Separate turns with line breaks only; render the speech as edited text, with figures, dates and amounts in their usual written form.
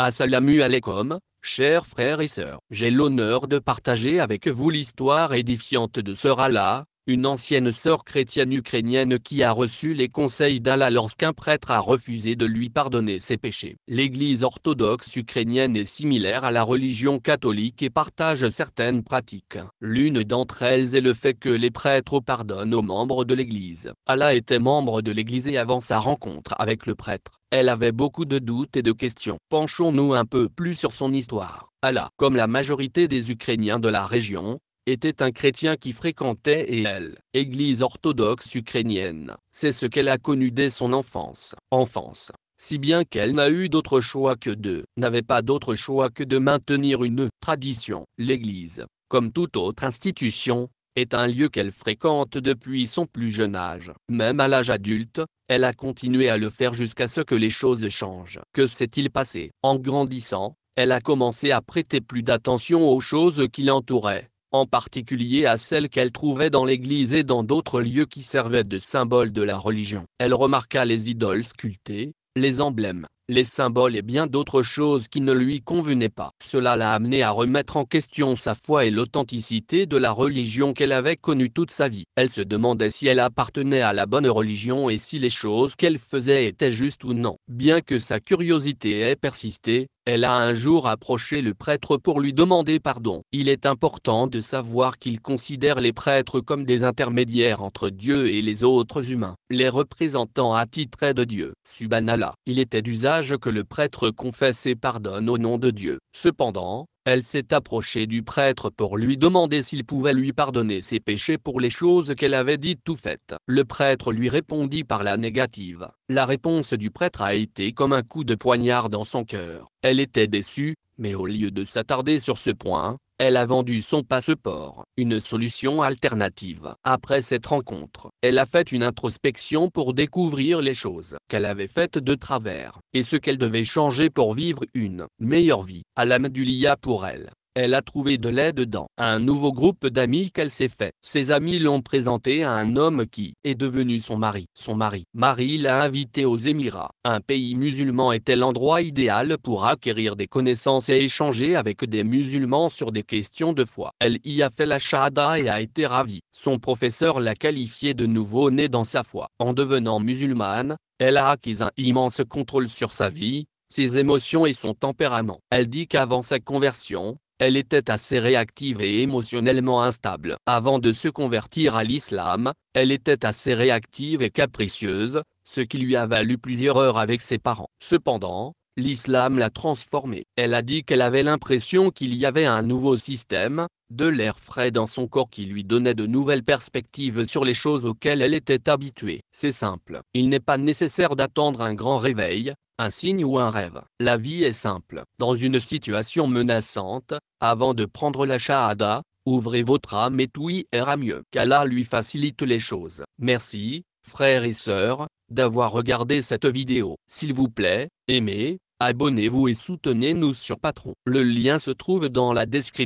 Assalamu alaikum, chers frères et sœurs. J'ai l'honneur de partager avec vous l'histoire édifiante de Sœur Ala, une ancienne sœur chrétienne ukrainienne qui a reçu les conseils d'Allah lorsqu'un prêtre a refusé de lui pardonner ses péchés. L'Église orthodoxe ukrainienne est similaire à la religion catholique et partage certaines pratiques. L'une d'entre elles est le fait que les prêtres pardonnent aux membres de l'Église. Ala était membre de l'Église et avant sa rencontre avec le prêtre, elle avait beaucoup de doutes et de questions. Penchons-nous un peu plus sur son histoire. Ala, comme la majorité des Ukrainiens de la région, était un chrétien qui fréquentait l'Église orthodoxe ukrainienne. C'est ce qu'elle a connu dès son enfance. Si bien qu'elle n'avait pas d'autre choix que de maintenir une tradition. L'Église, comme toute autre institution, est un lieu qu'elle fréquente depuis son plus jeune âge. Même à l'âge adulte, elle a continué à le faire jusqu'à ce que les choses changent. Que s'est-il passé? En grandissant, elle a commencé à prêter plus d'attention aux choses qui l'entouraient, en particulier à celles qu'elle trouvait dans l'église et dans d'autres lieux qui servaient de symboles de la religion. Elle remarqua les idoles sculptées, les emblèmes, les symboles et bien d'autres choses qui ne lui convenaient pas. Cela l'a amenée à remettre en question sa foi et l'authenticité de la religion qu'elle avait connue toute sa vie. Elle se demandait si elle appartenait à la bonne religion et si les choses qu'elle faisait étaient justes ou non. Bien que sa curiosité ait persisté, elle a un jour approché le prêtre pour lui demander pardon. Il est important de savoir qu'il considère les prêtres comme des intermédiaires entre Dieu et les autres humains, les représentants attitrés de Dieu. Subhanallah. Il était d'usage que le prêtre confesse et pardonne au nom de Dieu. Cependant, elle s'est approchée du prêtre pour lui demander s'il pouvait lui pardonner ses péchés pour les choses qu'elle avait dites ou faites. Le prêtre lui répondit par la négative. La réponse du prêtre a été comme un coup de poignard dans son cœur. Elle était déçue, mais au lieu de s'attarder sur ce point, elle a vendu son passeport, une solution alternative. Après cette rencontre, elle a fait une introspection pour découvrir les choses qu'elle avait faites de travers, et ce qu'elle devait changer pour vivre une meilleure vie. Alhamdoulilah pour elle. Elle a trouvé de l'aide dans un nouveau groupe d'amis qu'elle s'est fait. Ses amis l'ont présenté à un homme qui est devenu son mari. Marie l'a invité aux Émirats. Un pays musulman était l'endroit idéal pour acquérir des connaissances et échanger avec des musulmans sur des questions de foi. Elle y a fait la shahada et a été ravie. Son professeur l'a qualifiée de nouveau-né dans sa foi. En devenant musulmane, elle a acquis un immense contrôle sur sa vie, ses émotions et son tempérament. Elle dit qu'avant sa conversion, elle était assez réactive et émotionnellement instable. Avant de se convertir à l'islam, elle était assez réactive et capricieuse, ce qui lui a valu plusieurs heures avec ses parents. Cependant, l'islam l'a transformée. Elle a dit qu'elle avait l'impression qu'il y avait un nouveau système, de l'air frais dans son corps qui lui donnait de nouvelles perspectives sur les choses auxquelles elle était habituée. C'est simple. Il n'est pas nécessaire d'attendre un grand réveil, un signe ou un rêve. La vie est simple. Dans une situation menaçante, avant de prendre la shahada, ouvrez votre âme et tout ira mieux. Qu'Allah lui facilite les choses. Merci, frères et sœurs, d'avoir regardé cette vidéo. S'il vous plaît, aimez, abonnez-vous et soutenez-nous sur Patreon. Le lien se trouve dans la description.